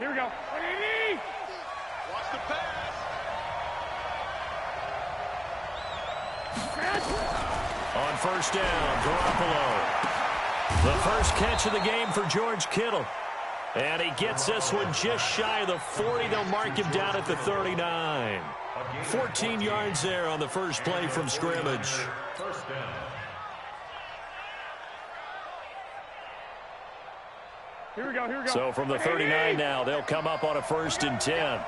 Here we go. Watch the pass. On first down, Garoppolo. The first catch of the game for George Kittle. And he gets this one just shy of the 40. They'll mark him down at the 39. 14 yards there on the first play from scrimmage. First down. Here we go, here we go. So from the 39 now, they'll come up on a 1st and 10.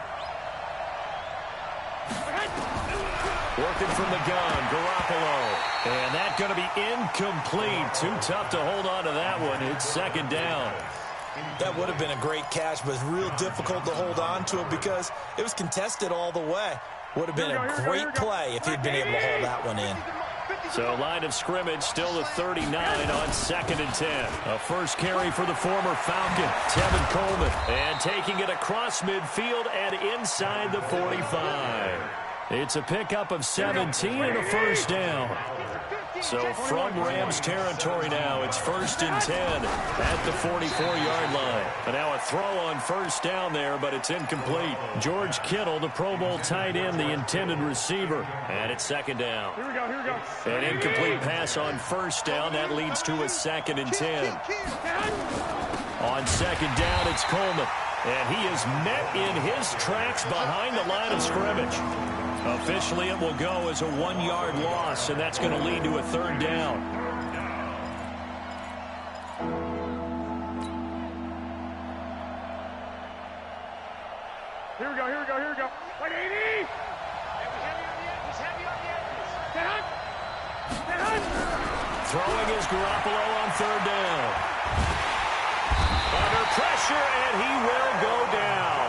Working from the gun, Garoppolo. And that's going to be incomplete. Too tough to hold on to that one. It's 2nd down. That would have been a great catch, but it's real difficult to hold on to it because it was contested all the way. Would have been a great play if he'd been able to haul that one in. So line of scrimmage still the 39 on 2nd and 10. A first carry for the former Falcon, Tevin Coleman. And taking it across midfield and inside the 45. It's a pickup of 17 and a 1st down. So from Rams territory now, it's 1st and 10 at the 44-yard line. And now a throw on 1st down there, but it's incomplete. George Kittle, the Pro Bowl tight end, the intended receiver. And it's 2nd down. Here we go, here we go. An incomplete pass on 1st down. That leads to a 2nd and 10. On 2nd down, it's Coleman. And he is met in his tracks behind the line of scrimmage. Officially, it will go as a 1-yard loss, and that's going to lead to a 3rd down. Here we go, here we go, here we go. 180! Throwing is Garoppolo on 3rd down. Under pressure, and he will go down.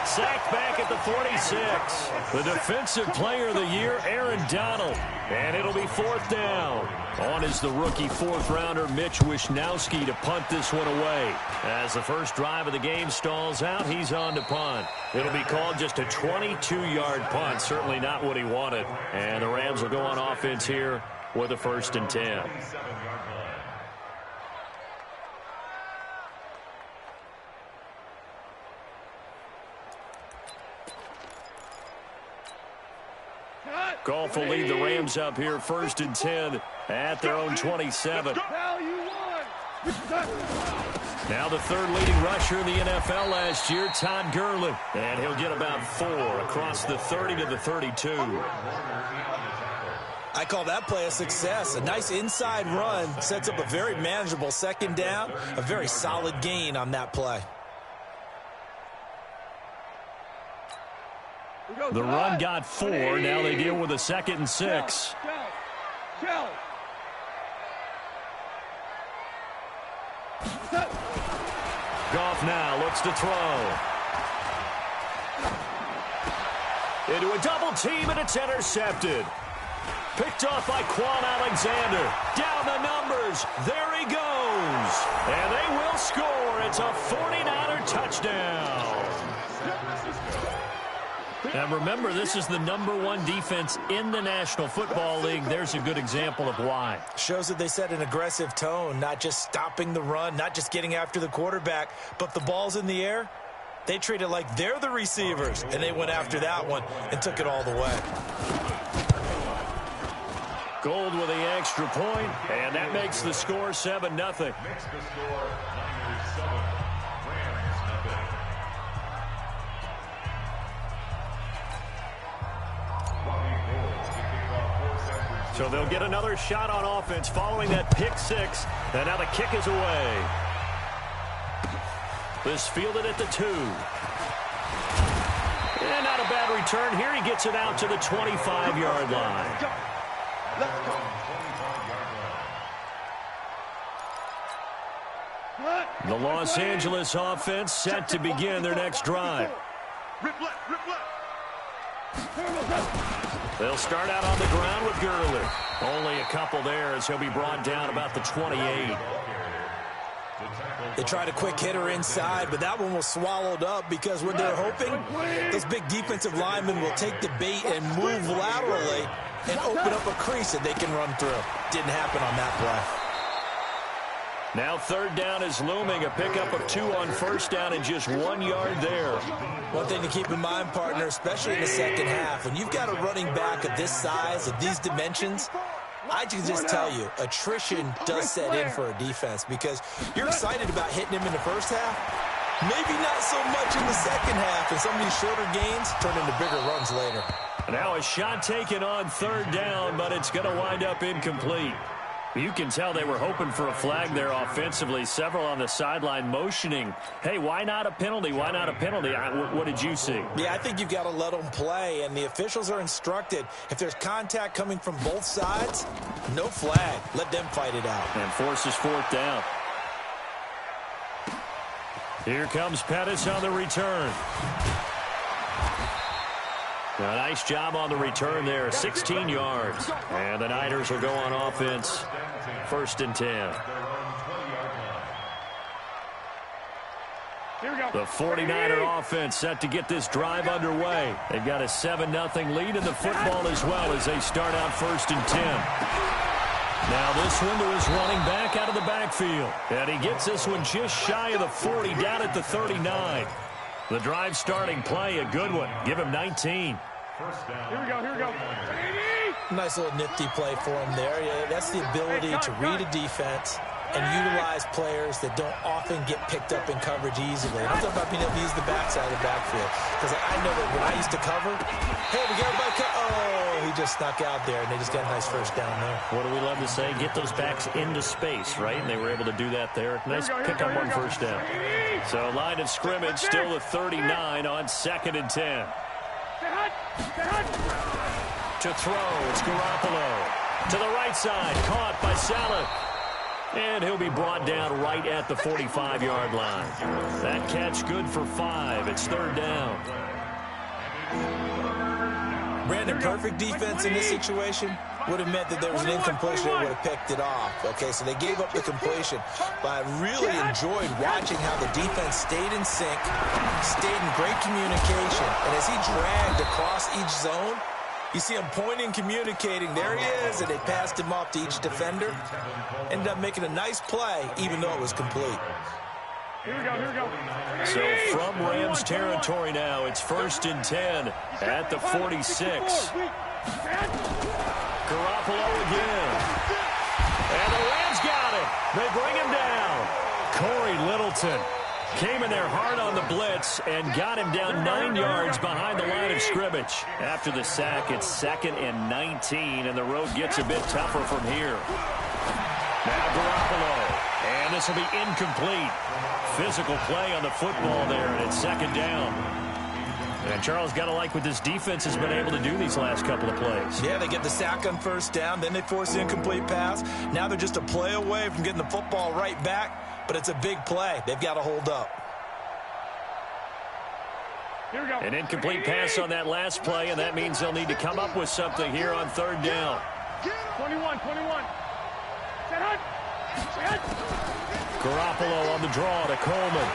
Sacked back at the 46. The defensive player of the year, Aaron Donald. And it'll be 4th down. On is the rookie 4th-rounder Mitch Wishnowsky to punt this one away. As the first drive of the game stalls out, he's on to punt. It'll be called just a 22-yard punt. Certainly not what he wanted. And the Rams will go on offense here with a 1st and 10. Goff will lead the Rams up here 1st and 10 at their own 27. Now the 3rd leading rusher in the NFL last year, Todd Gurley. And he'll get about 4 across the 30 to the 32. I call that play a success. A nice inside run sets up a very manageable 2nd down. A very solid gain on that play. The run got 4. Now they deal with a 2nd and 6. Goff now looks to throw. Into a double team, and it's intercepted. Picked off by Quan Alexander. Down the numbers. There he goes. And they will score. It's a 49er touchdown. And remember, this is the #1 defense in the National Football League. There's a good example of why. Shows that they set an aggressive tone, not just stopping the run, not just getting after the quarterback, but the ball's in the air. They treat it like they're the receivers, and they went after that one and took it all the way. Gold with the extra point, and that makes the score 7-0. Makes the score Niners 7, Rams nothing. So they'll get another shot on offense following that pick 6. And now the kick is away. This fielded at the 2. And not a bad return here. He gets it out to the 25-yard line. The Los Angeles offense set to begin their next drive. They'll start out on the ground with Gurley. Only a couple there as he'll be brought down about the 28. They tried a quick hitter inside, but that one was swallowed up because what they're hoping, those big defensive linemen will take the bait and move laterally and open up a crease that they can run through. Didn't happen on that play. Now third down is looming. A pickup of 2 on first down and just 1 yard there. One thing to keep in mind, partner, especially in the second half, when you've got a running back of this size, of these dimensions, I can just tell you, attrition does set in for a defense because you're excited about hitting him in the first half. Maybe not so much in the second half, and some of these shorter gains turn into bigger runs later. Now a shot taken on third down, but it's going to wind up incomplete. You can tell they were hoping for a flag there offensively. Several on the sideline motioning, hey, why not a penalty? Why not a penalty? What did you see? Yeah, I think you've got to let them play, and the officials are instructed, if there's contact coming from both sides, no flag. Let them fight it out. And forces fourth down. Here comes Pettis on the return. A nice job on the return there, 16 yards. And the Niners will go on offense, 1st and 10. The 49er offense set to get this drive underway. They've got a 7-0 lead in the football as well as they start out 1st and 10. Now this window is running back out of the backfield. And he gets this one just shy of the 40, down at the 39. The drive starting play, a good one. Give him 19. Here we go. Nice little nifty play for him there. Yeah, that's the ability to read a defense and utilize players that don't often get picked up in coverage easily. I'm talking about being able to use the backside of the backfield. Because I know that when I used to cover, hey, we got everybody oh, he just snuck out there, and they just got a nice first down there. What do we love to say? Get those backs into space, right? And they were able to do that there. Nice pickup on first down. So line of scrimmage still the 39 on 2nd and 10. To throw, it's Garoppolo. To the right side, caught by Saleh. And he'll be brought down right at the 45-yard line. That catch good for 5. It's 3rd down. Brandon, perfect defense in this situation would have meant that there was an incompletion. They would have picked it off. Okay, so they gave up the completion. But I really enjoyed watching how the defense stayed in sync, stayed in great communication. And as he dragged across each zone, you see him pointing, communicating. There he is, and they passed him off to each defender. Ended up making a nice play, even though it was complete. Here we go. So from Rams territory now, it's 1st and 10 at the 46. Garoppolo again. And the Rams got him. They bring him down. Corey Littleton came in there hard on the blitz and got him down 9 yards behind the line of scrimmage. After the sack, it's 2nd and 19, and the road gets a bit tougher from here. Now Garoppolo, and this will be incomplete. Physical play on the football there, and it's 2nd down. And Charles, got to like what this defense has been able to do these last couple of plays. Yeah, they get the sack on 1st down, then they force the incomplete pass. Now they're just a play away from getting the football right back, but it's a big play. They've got to hold up. Here we go. An incomplete pass on that last play, and that means they'll need to come up with something here on 3rd down. 21. Garoppolo on the draw to Coleman.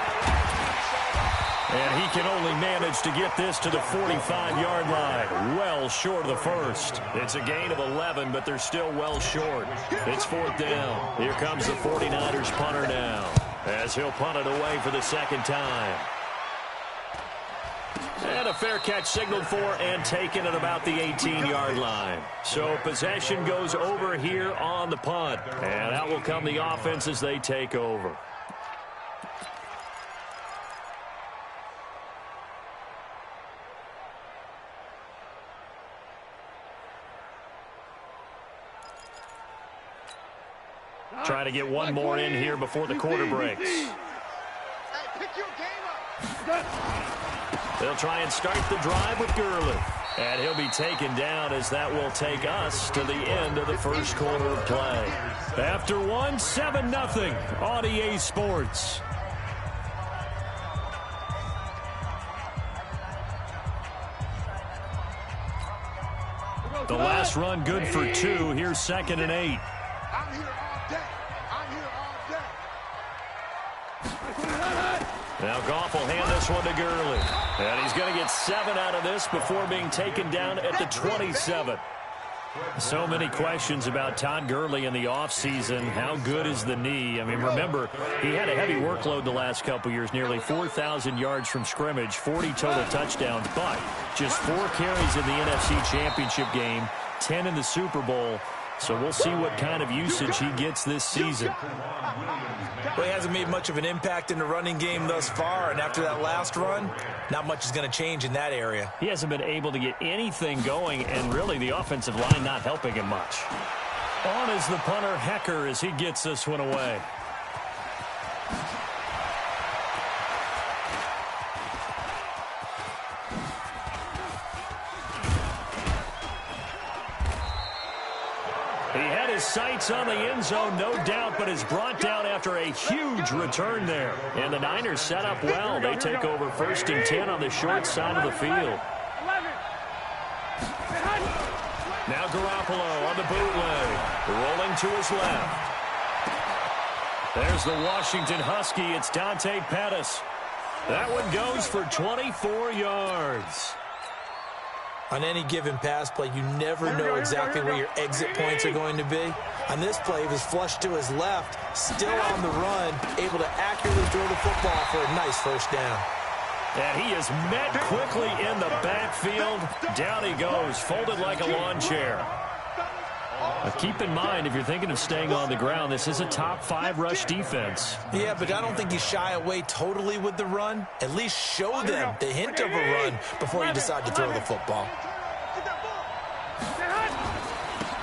And he can only manage to get this to the 45-yard line. Well short of the first. It's a gain of 11, but they're still well short. It's 4th down. Here comes the 49ers punter now, as he'll punt it away for the 2nd time. And a fair catch signaled for and taken at about the 18-yard line. So possession goes over here on the punt. And out will come the offense as they take over. Trying to get one more in here before the quarter breaks. They'll try and start the drive with Gurley. And he'll be taken down as that will take us to the end of the first quarter of play. After one, 7-0 on EA Sports. The last run good for 2. Here's 2nd and 8. I'm here all day. Now Goff will hand this one to Gurley. And he's going to get 7 out of this before being taken down at the 27. So many questions about Todd Gurley in the offseason. How good is the knee? I mean, remember, he had a heavy workload the last couple years, nearly 4,000 yards from scrimmage, 40 total touchdowns, but just 4 carries in the NFC Championship game, 10 in the Super Bowl. So we'll see what kind of usage he gets this season. Well, he hasn't made much of an impact in the running game thus far, and after that last run, not much is going to change in that area. He hasn't been able to get anything going, and really the offensive line not helping him much. On is the punter, Hecker, as he gets this one away. Sights on the end zone, no doubt, but is brought down after a huge return there. And the Niners set up well. They take over 1st and 10 on the short side of the field. Now Garoppolo on the bootleg, rolling to his left. There's the Washington Husky. It's Dante Pettis. That one goes for 24 yards. On any given pass play, you never know exactly where your exit points are going to be. On this play, he was flushed to his left, still on the run, able to accurately throw the football for a nice first down. And he is met quickly in the backfield. Down he goes, folded like a lawn chair. Keep in mind, if you're thinking of staying on the ground, this is a top 5 rush defense. Yeah, but I don't think you shy away totally with the run. At least show them the hint of a run before you decide to throw the football.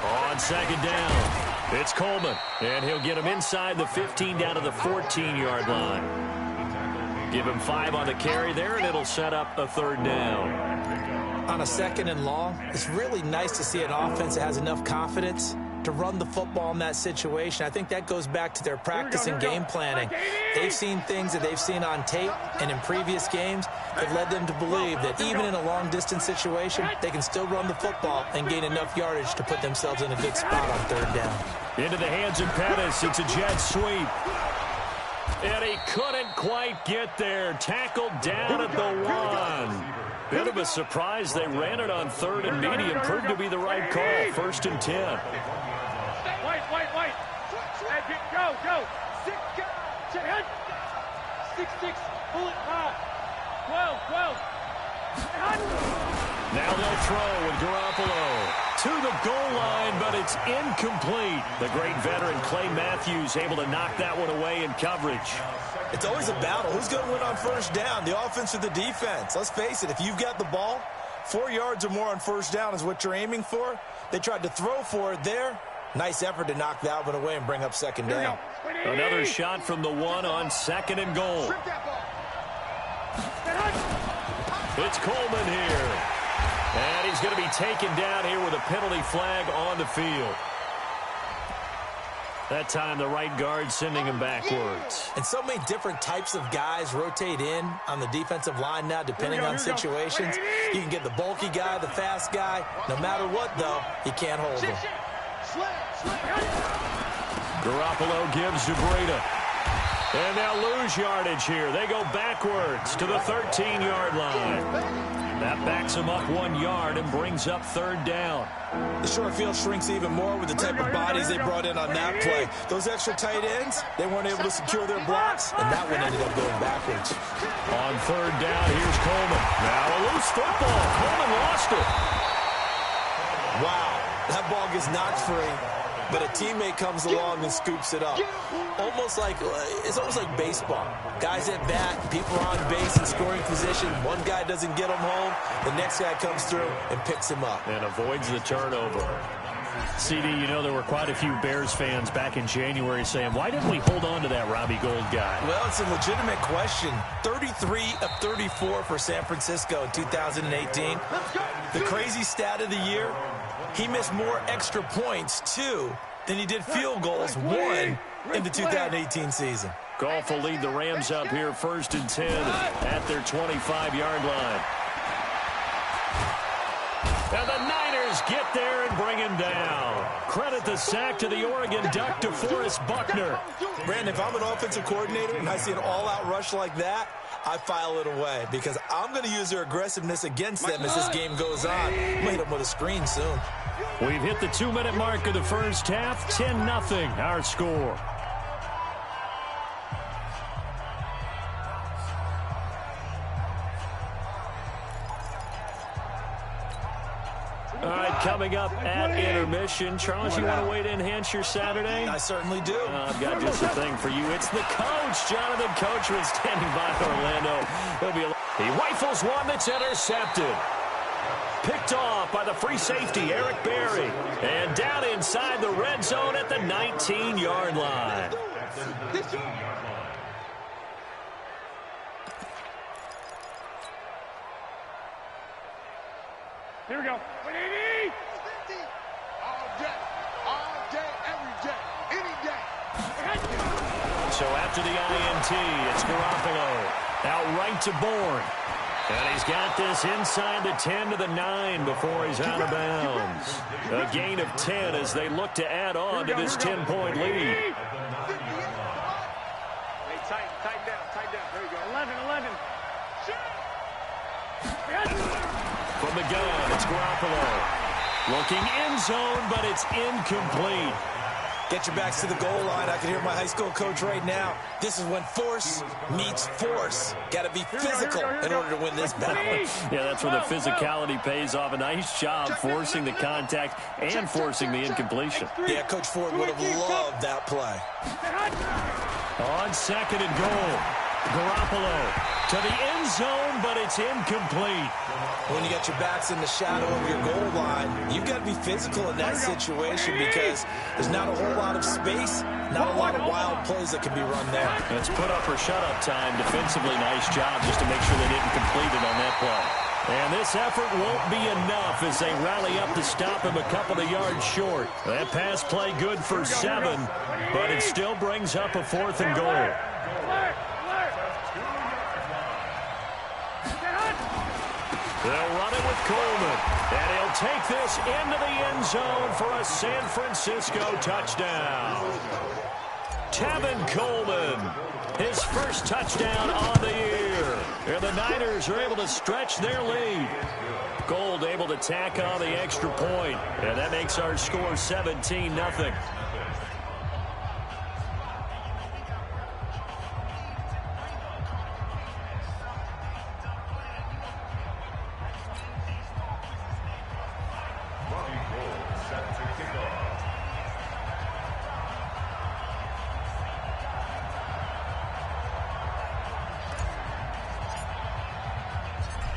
On 2nd down, it's Coleman, and he'll get him inside the 15 down to the 14-yard line. Give him 5 on the carry there, and it'll set up a 3rd down. On a 2nd and long, it's really nice to see an offense that has enough confidence to run the football in that situation. I think that goes back to their practice and game planning. They've seen things that they've seen on tape and in previous games that led them to believe that even in a long-distance situation, they can still run the football and gain enough yardage to put themselves in a good spot on 3rd down. Into the hands of Pettis. It's a jet sweep. And he couldn't quite get there. Tackled down at the 1. Bit of a surprise. They ran it on 3rd and medium. Proved to be the right call. 1st and 10. Wait. Go. 6, pull it hard. 12. Now they'll throw with Garoppolo to the goal line, but it's incomplete. The great veteran Clay Matthews able to knock that one away in coverage. It's always a battle. Who's going to win on 1st down, the offense or the defense? Let's face it, if you've got the ball, 4 yards or more on 1st down is what you're aiming for. They tried to throw for it there. Nice effort to knock that one away and bring up 2nd down. Another shot from the 1 on 2nd and goal. It's Coleman here. And he's going to be taken down here with a penalty flag on the field. That time the right guard sending him backwards. And so many different types of guys rotate in on the defensive line now depending on situations. You can get the bulky guy, the fast guy. No matter what, though, you can't hold him. Garoppolo gives to Breida. And they'll lose yardage here. They go backwards to the 13-yard line. That backs him up 1 yard and brings up 3rd down. The short field shrinks even more with the type of bodies they brought in on that play. Those extra tight ends, they weren't able to secure their blocks, and that one ended up going backwards. On 3rd down, here's Coleman. Now a loose football. Coleman lost it. Wow, that ball gets knocked free, but a teammate comes along and scoops it up. It's almost like baseball. Guys at bat, people are on base in scoring position. One guy doesn't get him home. The next guy comes through and picks him up. And avoids the turnover. CD, you know there were quite a few Bears fans back in January saying, why didn't we hold on to that Robbie Gould guy? Well, it's a legitimate question. 33 of 34 for San Francisco in 2018. The crazy stat of the year, he missed more extra points, 2, than he did field goals, 1, in the 2018 season. Goff will lead the Rams up here 1st and 10 at their 25-yard line. And the Niners defenders get there and bring him down. Credit the sack to the Oregon Duck, DeForest Buckner. Brandon, if I'm an offensive coordinator and I see an all-out rush like that, I file it away because I'm going to use their aggressiveness against them as this game goes on. I'm going to hit them with a screen soon. We've hit the 2-minute mark of the first half. 10-0 our score. All right, coming up at intermission. Charles, you want to wait to enhance your Saturday? I certainly do. I've got just a thing for you. It's the coach, Jonathan Coachman, standing by Orlando. He rifles one that's intercepted. Picked off by the free safety, Eric Berry. And down inside the red zone at the 19-yard line. Here we go. All day, every day, any day. So after the INT, it's Garoppolo. Out right to Bourne. And he's got this inside the 10 to the 9 before he's out of bounds. A gain of 10 as they look to add on to this 10-point lead. Hey, tighten down. There you go. 11. From the gun, it's Garoppolo. Looking end zone, but it's incomplete. Get your backs to the goal line. I can hear my high school coach right now. This is when force meets force. Got to be physical in order to win this battle. Yeah, that's where the physicality pays off. A nice job forcing the contact and forcing the incompletion. Yeah, Coach Ford would have loved that play. On second and goal, Garoppolo to the end zone, but it's incomplete. When you got your backs in the shadow of your goal line, you've got to be physical in that situation because there's not a whole lot of space, not a lot of wild plays that can be run there. It's put up or shut up time. Defensively, nice job just to make sure they didn't complete it on that play. And this effort won't be enough as they rally up to stop him a couple of yards short. That pass play good for 7, but it still brings up a 4th and goal. They'll run it with Coleman, and he'll take this into the end zone for a San Francisco touchdown. Tevin Coleman, his first touchdown on the year. And the Niners are able to stretch their lead. Gold able to tack on the extra point, and that makes our score 17-0.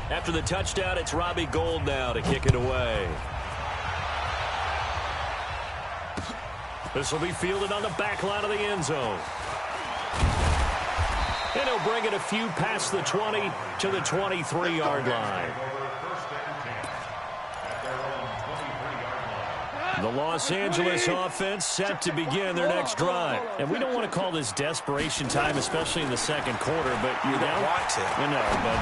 After the touchdown, it's Robbie Gould now to kick it away. This will be fielded on the back line of the end zone. And he'll bring it a few past the 20 to the 23-yard line. The Los Angeles offense set to begin their next drive. And we don't want to call this desperation time, especially in the second quarter, but you're down. You don't want to. No, but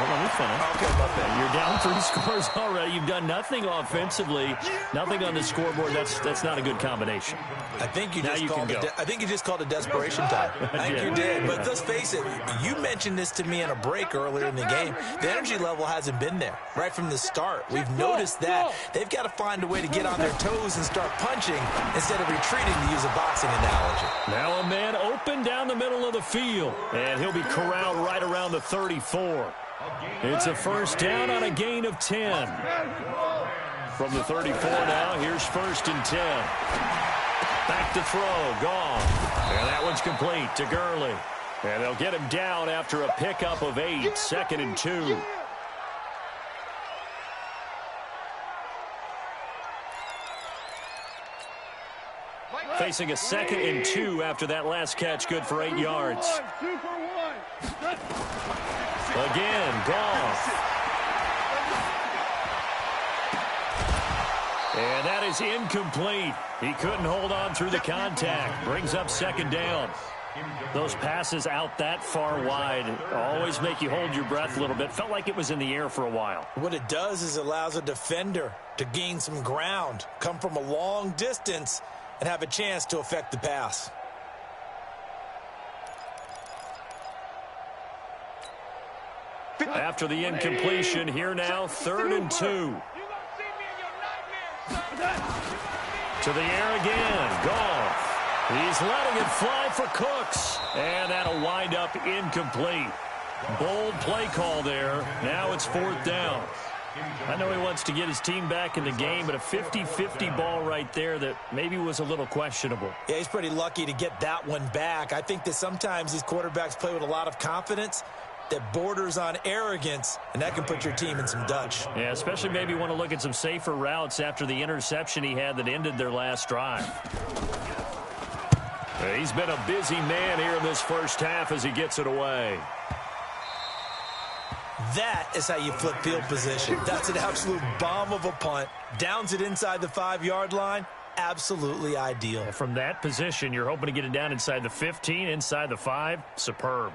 let me finish. Okay, my bad. You're down 3 scores already. You've done nothing offensively, nothing on the scoreboard. That's not a good combination. I think you Now just you called can go. I think you just called it desperation time. I think you did. But let's face it, you mentioned this to me in a break earlier in the game. The energy level hasn't been there right from the start. We've noticed that they've got to find a way to get on their toes and start punching instead of retreating, to use a boxing analogy. Now a man open down the middle of the field, and he'll be corralled right around the 34. It's a first down on a gain of 10. From the 34 now, here's 1st and 10. Back to throw, gone. And that one's complete to Gurley. And they'll get him down after a pickup of 8, 2nd and 2. Facing a 2nd and 2 after that last catch, good for 8 yards. 2 for 1. Again, Goff. And that is incomplete. He couldn't hold on through the contact. Brings up 2nd down. Those passes out that far wide always make you hold your breath a little bit. Felt like it was in the air for a while. What it does is allows a defender to gain some ground, come from a long distance, and have a chance to affect the pass. After the incompletion, here now, 3rd and 2. To the air again. Goff. He's letting it fly for Cooks. And that'll wind up incomplete. Bold play call there. Now it's 4th down. I know he wants to get his team back in the game, but a 50-50 ball right there that maybe was a little questionable. Yeah, he's pretty lucky to get that one back. I think that sometimes these quarterbacks play with a lot of confidence that borders on arrogance, and that can put your team in some Dutch. Yeah, especially maybe want to look at some safer routes after the interception he had that ended their last drive. He's been a busy man here in this first half as he gets it away. That is how you flip field position. That's an absolute bomb of a punt. Downs it inside the 5-yard line. Absolutely ideal. From that position, you're hoping to get it down inside the 15, inside the 5. Superb.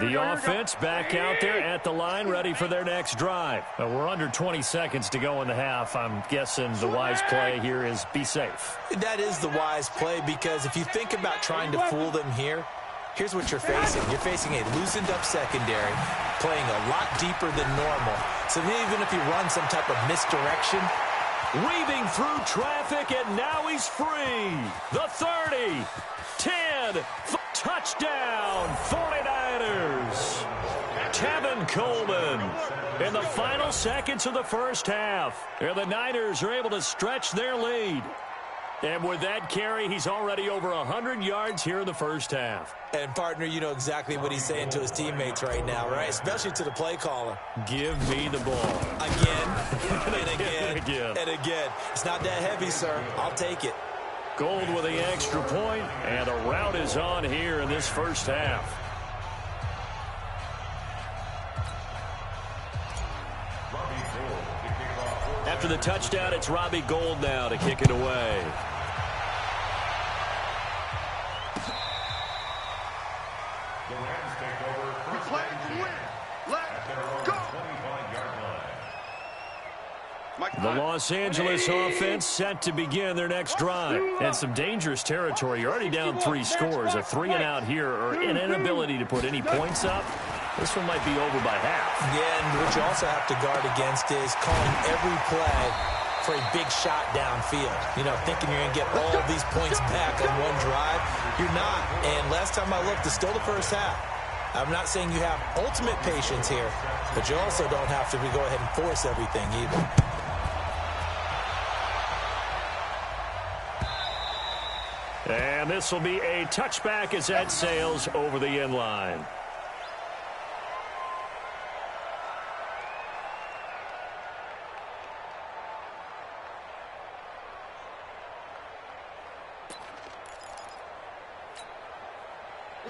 The offense back out there at the line, ready for their next drive. We're under 20 seconds to go in the half. I'm guessing the wise play here is be safe. That is the wise play, because if you think about trying to fool them here, here's what you're facing. You're facing a loosened up secondary, playing a lot deeper than normal. So even if you run some type of misdirection, weaving through traffic, and now he's free. The 30, 10, touchdown, 49ers. Tevin Coleman in the final seconds of the first half. And the Niners are able to stretch their lead. And with that carry, he's already over 100 yards here in the first half. And, partner, you know exactly what he's saying to his teammates right now, right? Especially to the play caller. Give me the ball. Again, and again, again. and again. It's not that heavy, sir. I'll take it. Gold with the extra point, and the rout is on here in this first half. After the touchdown, it's Robbie Gould now to kick it away. The Rams take over first Play to win. Let's go. 25-yard line. The Los Angeles offense set to begin their next drive. And some dangerous territory. You're already down 3 scores. A 3-and-out here, or an inability to put any points up. This one might be over by half. Yeah, and what you also have to guard against is calling every play for a big shot downfield. You know, thinking you're going to get all of these points back on one drive. You're not. And last time I looked, it's still the first half. I'm not saying you have ultimate patience here, but you also don't have to go ahead and force everything either. And this will be a touchback as that sails over the end line.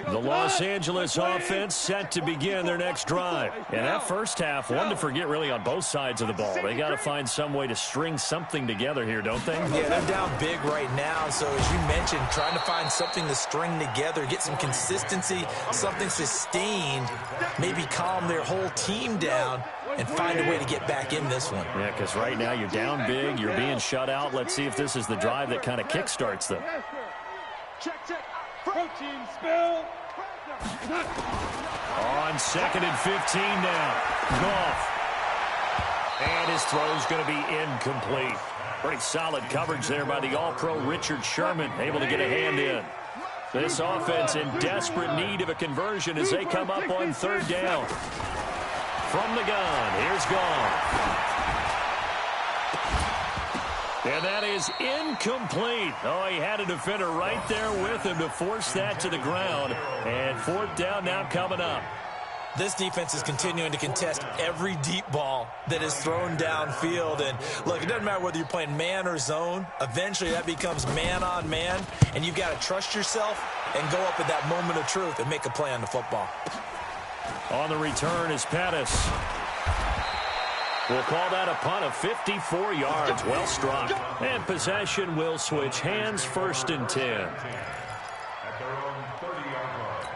The Los Angeles offense set to begin their next drive. And that first half, one to forget really on both sides of the ball. They got to find some way to string something together here, don't they? Yeah, they're down big right now. So as you mentioned, trying to find something to string together, get some consistency, something sustained, maybe calm their whole team down and find a way to get back in this one. Yeah, because right now you're down big, you're being shut out. Let's see if this is the drive that kind of kickstarts them. Check, check. Protein spill. On 2nd and 15 now. Goff. And his throw's going to be incomplete. Pretty solid coverage there by the All-Pro Richard Sherman, able to get a hand in. This offense in desperate need of a conversion as they come up on 3rd down. From the gun, here's Goff. And that is incomplete. Oh, he had a defender right there with him to force that to the ground. And 4th down now coming up. This defense is continuing to contest every deep ball that is thrown downfield. And, look, it doesn't matter whether you're playing man or zone. Eventually, that becomes man-on-man, and you've got to trust yourself and go up at that moment of truth and make a play on the football. On the return is Pettis. We'll call that a punt of 54 yards. Well struck. And possession will switch hands, 1st and 10. At their own 30-yard line.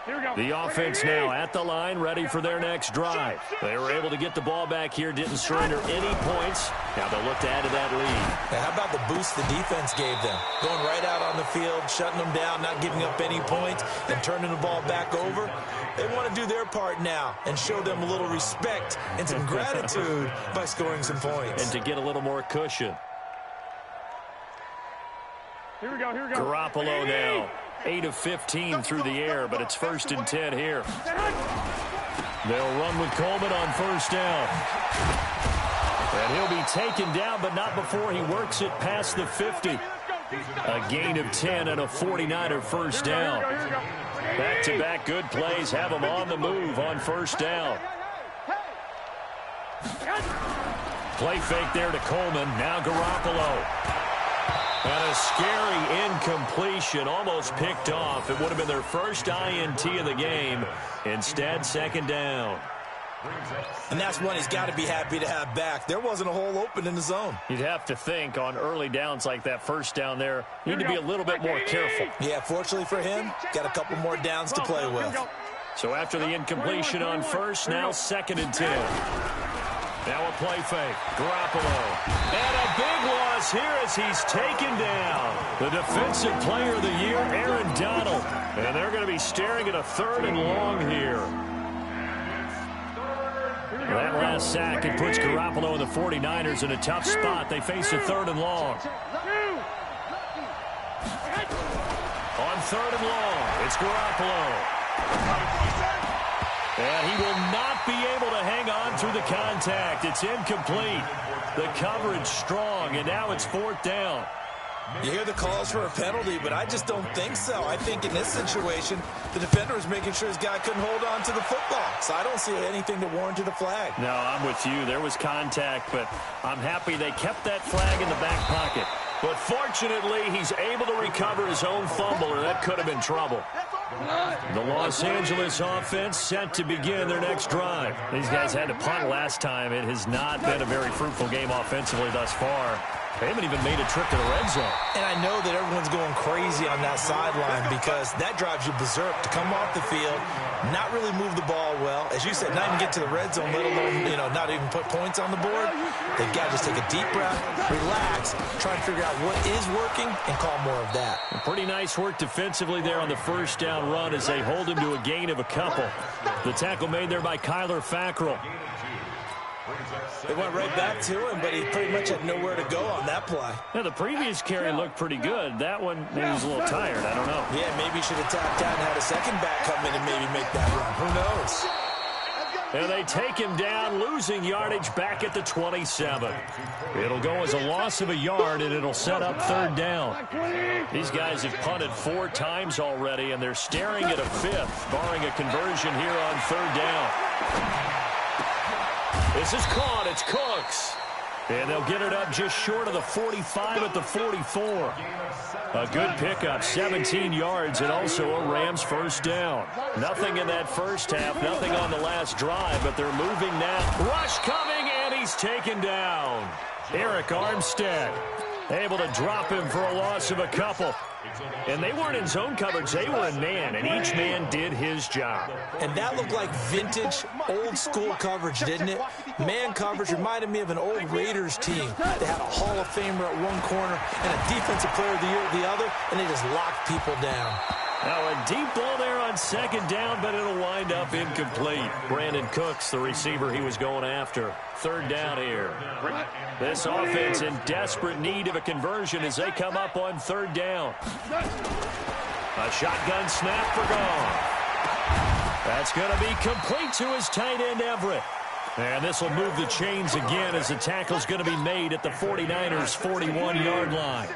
Here we go. The offense now at the line, ready for their next drive. They were able to get the ball back here, didn't surrender any points. Now they'll look to add to that lead. Now, how about the boost the defense gave them? Going right out on the field, shutting them down, not giving up any points, and turning the ball back over. They want to do their part now and show them a little respect and some gratitude by scoring some points. And to get a little more cushion. Here we go. Here we go. Garoppolo now. 8 of 15 through the air, but it's 1st and 10 here. They'll run with Coleman on 1st down. And he'll be taken down, but not before he works it past the 50. A gain of 10 and a 49er 1st down. Back-to-back good plays have him on the move on 1st down. Play fake there to Coleman. Now Garoppolo. And a scary incompletion, almost picked off. It would have been their first INT of the game. Instead, 2nd down. And that's one he's got to be happy to have back. There wasn't a hole open in the zone. You'd have to think on early downs like that 1st down there, you need to be a little bit more careful. Yeah, fortunately for him, got a couple more downs to play with. So after the incompletion on 1st, now 2nd and 10. Now a play fake. Garoppolo. And a big loss here as he's taken down. The defensive player of the year, Aaron Donald. And they're going to be staring at a 3rd and long here. That last sack, it puts Garoppolo and the 49ers in a tough spot. They face a 3rd and long. On 3rd and long, it's Garoppolo. And he will not be able to hang on through the contact. It's incomplete. The coverage strong, and now it's 4th down. You hear the calls for a penalty, but I just don't think so. I think in this situation, the defender is making sure his guy couldn't hold on to the football. So I don't see anything to warrant a flag. No, I'm with you. There was contact, but I'm happy they kept that flag in the back pocket. But fortunately, he's able to recover his own fumble, or that could have been trouble. The Los Angeles offense set to begin their next drive. These guys had to punt last time. It has not been a very fruitful game offensively thus far. They haven't even made a trip to the red zone. And I know that everyone's going crazy on that sideline because that drives you berserk to come off the field, not really move the ball well. As you said, not even get to the red zone, let alone, not even put points on the board. They've got to just take a deep breath, relax, try to figure out what is working, and call more of that. Pretty nice work defensively there on the 1st down run as they hold him to a gain of a couple. The tackle made there by Kyler Fackrell. They went right back to him, but he pretty much had nowhere to go on that play. Now, the previous carry looked pretty good. That one, maybe he was a little tired. I don't know. Yeah, maybe he should have tapped out and had a second back come in and maybe make that run. Who knows? And they take him down, losing yardage back at the 27. It'll go as a loss of a yard, and it'll set up 3rd down. These guys have punted 4 times already, and they're staring at a 5th, barring a conversion here on 3rd down. This is caught. It's Cooks. And they'll get it up just short of the 45 at the 44. A good pickup, 17 yards, and also a Rams 1st down. Nothing in that first half, nothing on the last drive, but they're moving now. Rush coming, and he's taken down. Eric Armstead able to drop him for a loss of a couple. And they weren't in zone coverage. They were in man, and each man did his job. And that looked like vintage, old-school coverage, didn't it? Man coverage reminded me of an old Raiders team. They had a Hall of Famer at one corner and a defensive player of the year at the other, and they just locked people down. Now a deep ball there on 2nd down, but it'll wind up incomplete. Brandon Cooks, the receiver he was going after. 3rd down here. This offense in desperate need of a conversion as they come up on 3rd down. A shotgun snap for Goff. That's going to be complete to his tight end, Everett. And this will move the chains again as the tackle's going to be made at the 49ers' 41-yard line.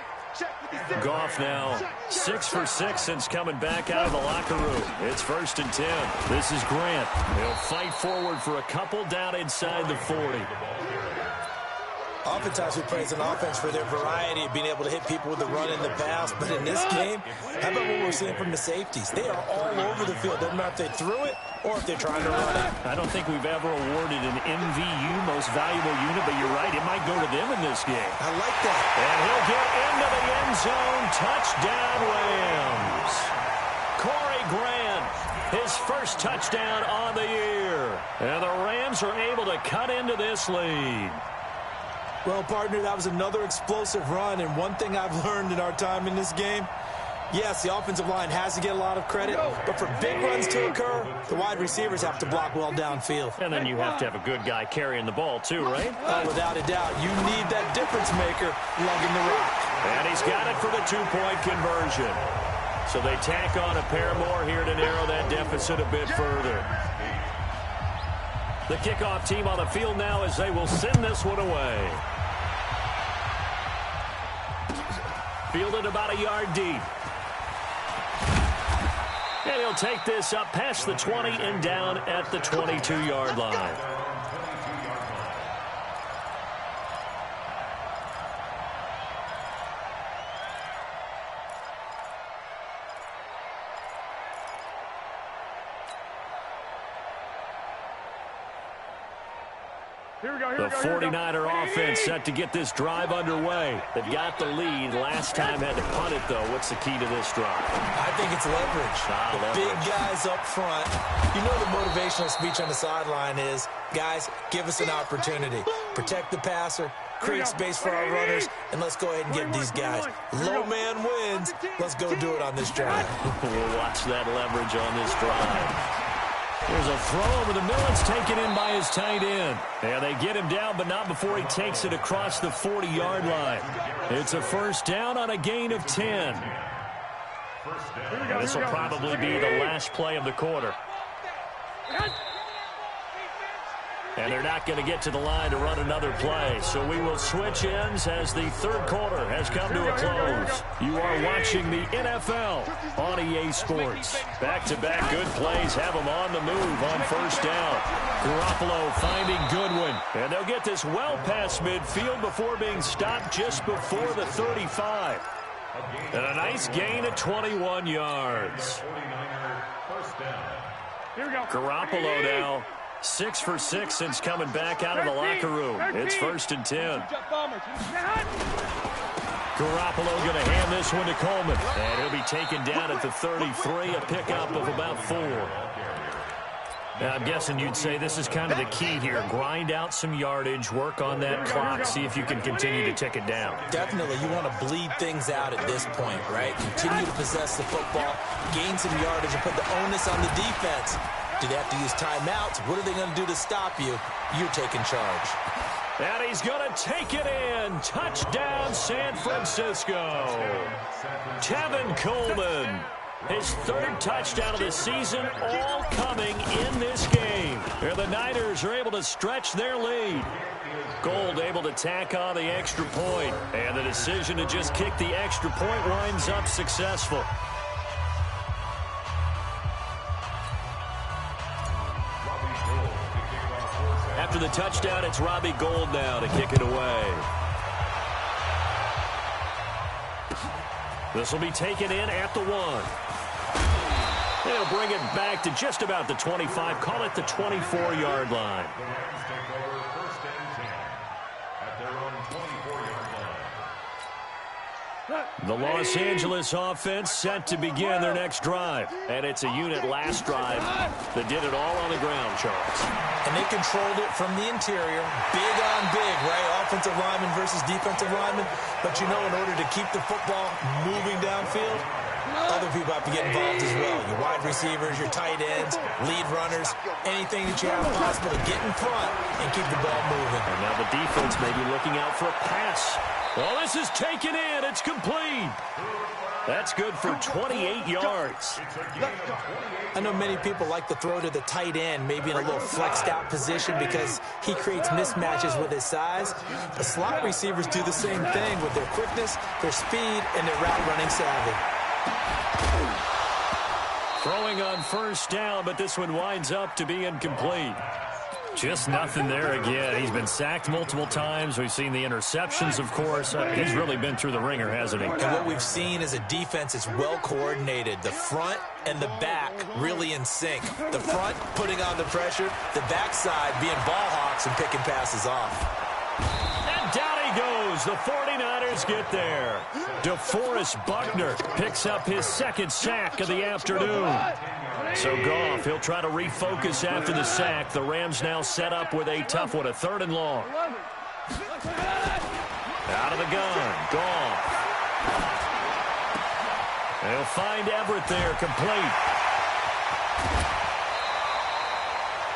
Goff now 6 for 6 since coming back out of the locker room. It's 1st and 10. This is Grant. He'll fight forward for a couple down inside the 40. Oftentimes we praise an offense for their variety of being able to hit people with the run in the pass. But in this game, how about what we're seeing from the safeties? They are all over the field. Doesn't matter if they threw it or if they're trying to run it. I don't think we've ever awarded an MVU, most valuable unit, but you're right, it might go to them in this game. I like that. And he'll get into the end zone. Touchdown, Rams. Corey Grant, his first touchdown on the year. And the Rams are able to cut into this lead. Well, partner, that was another explosive run, and one thing I've learned in our time in this game, yes, the offensive line has to get a lot of credit, but for big runs to occur, the wide receivers have to block well downfield. And then you have to have a good guy carrying the ball, too, right? Oh, without a doubt. You need that difference maker lugging the rock. And he's got it for the two-point conversion. So they tack on a pair more here to narrow that deficit a bit further. The kickoff team on the field now as they will send this one away. Fielded about a yard deep. And he'll take this up past the 20 and down at the 22-yard line. The 49er offense set to get this drive underway. They've got the lead. Last time had to punt it, though. What's the key to this drive? I think it's leverage. Big guys up front. You know the motivational speech on the sideline is, guys, give us an opportunity. Protect the passer, create space for our runners, and let's go ahead and get these guys. Low man wins. Let's go do it on this drive. We'll watch that leverage on this drive. There's a throw over the middle. It's taken in by his tight end. And they get him down, but not before he takes it across the 40-yard line. It's a first down on a gain of 10. This will probably be the last play of the quarter. And they're not going to get to the line to run another play. So we will switch ends as the third quarter has come to a close. You are watching the NFL on EA Sports. Back-to-back good plays have them on the move on first down. Garoppolo finding Goodwin. And they'll get this well past midfield before being stopped just before the 35. And a nice gain of 21 yards. Garoppolo now 6 for 6 since coming back out of the locker room. It's 1st and 10. Garoppolo going to hand this one to Coleman. And he'll be taken down at the 33, a pickup of about 4. Now, I'm guessing you'd say this is kind of the key here. Grind out some yardage, work on that clock, see if you can continue to tick it down. Definitely. You want to bleed things out at this point, right? Continue to possess the football, gain some yardage, and put the onus on the defense. Do they have to use timeouts? What are they going to do to stop you? You're taking charge. And he's going to take it in. Touchdown, San Francisco. Tevin Coleman. His third touchdown of the season, all coming in this game. And the Niners are able to stretch their lead. Gold able to tack on the extra point. And the decision to just kick the extra point winds up successful. After the touchdown, it's Robbie Gould now to kick it away. This will be taken in at the 1. They'll bring it back to just about the 25. Call it the 24-yard line. The Los Angeles offense set to begin their next drive. And it's a unit last drive that did it all on the ground, Charles. And they controlled it from the interior. Big on big, right? Offensive lineman versus defensive lineman. But, you know, in order to keep the football moving downfield, Other people have to get involved as well. Your wide receivers, your tight ends, lead runners, anything that you have possible to get in front and keep the ball moving. And now the defense may be looking out for a pass. Well, this is taken in. It's complete. That's good for 28 yards. I know many people like to throw to the tight end, maybe in a little flexed out position because he creates mismatches with his size. The slot receivers do the same thing with their quickness, their speed, and their route running savvy. Throwing on first down, but this one winds up to be incomplete. Just nothing there again. He's been sacked multiple times. We've seen the interceptions, of course. He's really been through the ringer, hasn't he? And what we've seen is a defense that's well coordinated. The front and the back really in sync. The front putting on the pressure, the backside being ball hawks and picking passes off. And down he goes. The 49ers get there. DeForest Buckner picks up his second sack of the afternoon. So Goff, he'll try to refocus after the sack. The Rams now set up with a tough one, a 3rd and long. Out of the gun, Goff. They'll find Everett there, complete.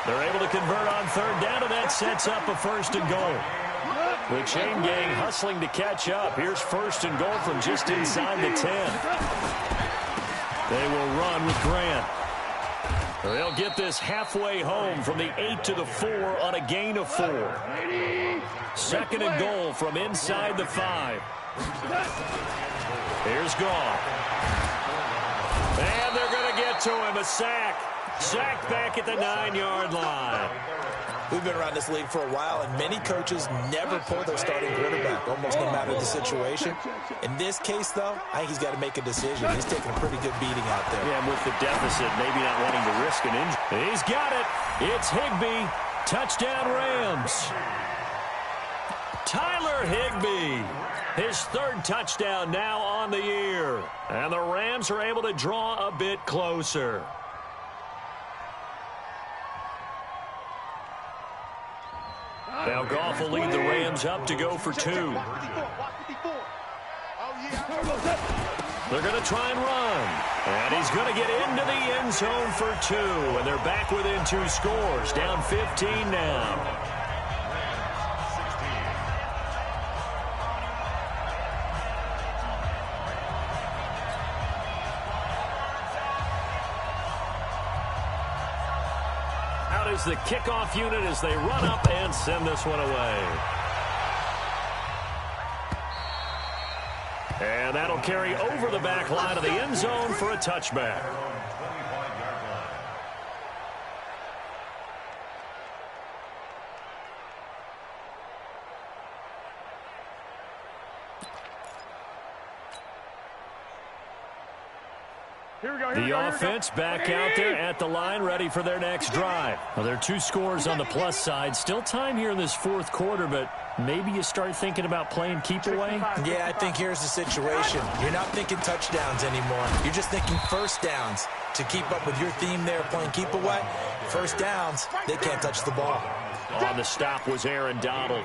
They're able to convert on 3rd down, and that sets up a 1st and goal. The chain gang hustling to catch up. Here's 1st and goal from just inside the 10. They will run with Grant. They'll get this halfway home from the 8 to the 4 on a gain of 4. 2nd and goal from inside the 5. Here's Goff. And they're going to get to him. A sack. Sacked back at the 9-yard line. We've been around this league for a while, and many coaches never pull their starting quarterback, almost no matter the situation. In this case, though, I think he's got to make a decision. He's taking a pretty good beating out there. Yeah, and with the deficit, maybe not wanting to risk an injury. He's got it. It's Higbee. Touchdown, Rams. Tyler Higbee. His 3rd touchdown now on the year. And the Rams are able to draw a bit closer. Now Goff will lead the Rams up to go for 2. They're going to try and run. And he's going to get into the end zone for 2. And they're back within 2 scores. Down 15 now. Is the kickoff unit as they run up and send this one away. And that'll carry over the back line of the end zone for a touchback. The offense back out there at the line, ready for their next drive. Well, there are 2 scores on the plus side. Still time here in this 4th quarter, but maybe you start thinking about playing keep away? Yeah, I think here's the situation. You're not thinking touchdowns anymore. You're just thinking 1st downs. To keep up with your theme there, playing keep away, 1st downs, they can't touch the ball. On the stop was Aaron Donald.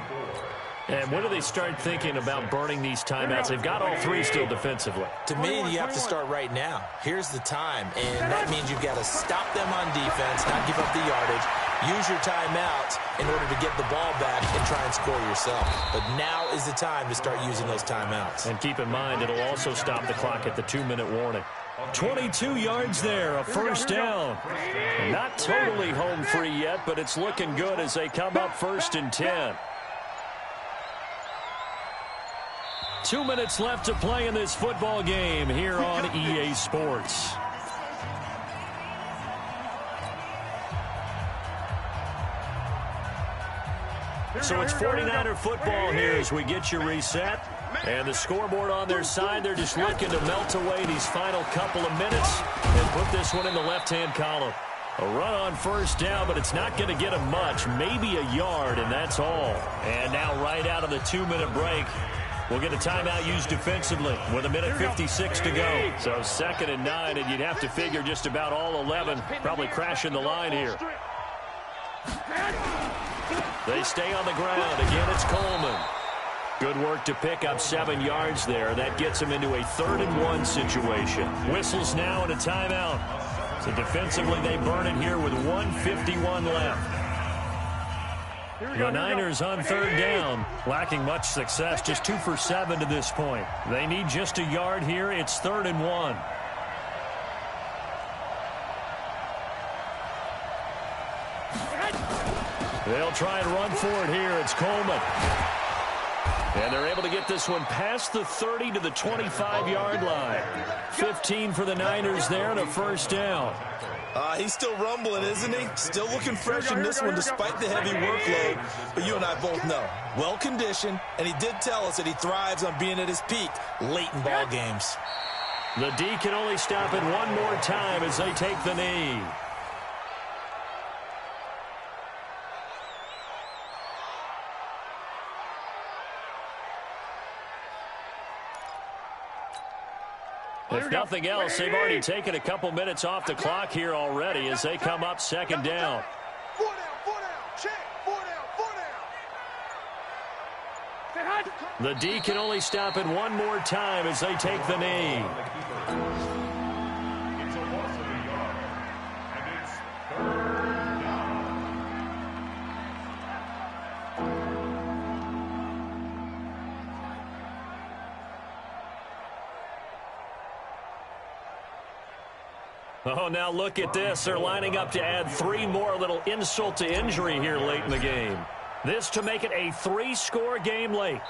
And when do they start thinking about burning these timeouts? They've got all 3 still defensively. To me, you have to start right now. Here's the time, and that means you've got to stop them on defense, not give up the yardage, use your timeouts in order to get the ball back and try and score yourself. But now is the time to start using those timeouts. And keep in mind, it'll also stop the clock at the 2-minute warning. 22 yards there, a 1st down. Not totally home free yet, but it's looking good as they come up 1st and 10. 2 minutes left to play in this football game here on EA Sports. So it's 49er football here as we get you reset. And the scoreboard on their side, they're just looking to melt away these final couple of minutes and put this one in the left-hand column. A run on 1st down, but it's not going to get them much, maybe a yard, and that's all. And now right out of the 2-minute break, we'll get a timeout used defensively with 1:56 to go. So 2nd and 9, and you'd have to figure just about all 11 probably crashing the line here. They stay on the ground. Again, it's Coleman. Good work to pick up 7 yards there. That gets him into a 3rd-and-1 situation. Whistles now and a timeout. So defensively, they burn it here with 1:51 left. The Niners on 3rd down, lacking much success, just 2 for 7 to this point. They need just a yard here. It's 3rd-and-1. They'll try and run for it here. It's Coleman. And they're able to get this one past the 30 to the 25-yard line. 15 for the Niners there and a 1st down. He's still rumbling, isn't he? Still looking fresh in this one despite the heavy workload. But you and I both know, well-conditioned, and he did tell us that he thrives on being at his peak late in ball games. The D can only stop it one more time as they take the knee. If nothing else, they've already taken a couple minutes off the clock here already as they come up 2nd down. 4 down, 4 down, check, 4 down, 4 down. The D can only stop it one more time as they take the knee. It's a loss of a yard, and it's 3rd down. Oh, now look at this. They're lining up to add 3 more, a little insult to injury here late in the game. This to make it a 3-score game late.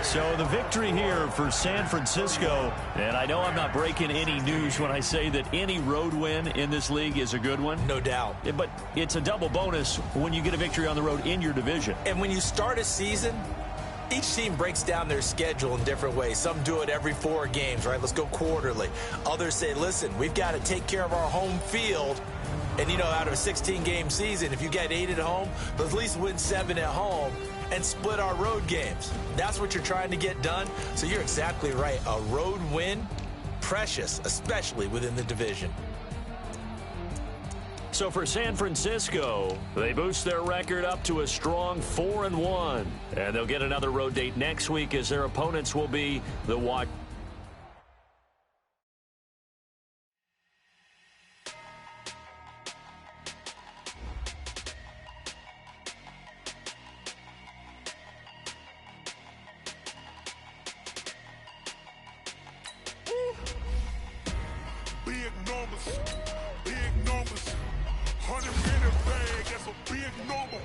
So the victory here for San Francisco. And I know I'm not breaking any news when I say that any road win in this league is a good one. No doubt. But it's a double bonus when you get a victory on the road in your division. And when you start a season, each team breaks down their schedule in different ways. Some do it every 4 games, right? Let's go quarterly. Others say, listen, we've got to take care of our home field. And, you know, out of a 16-game season, if you get 8 at home, let's at least win 7 at home and split our road games. That's what you're trying to get done. So you're exactly right. A road win, precious, especially within the division. So for San Francisco, they boost their record up to a strong 4-1. And they'll get another road date next week as their opponents will be the Washington. Big numbers, big numbers. 100 in a bag, that's a big number.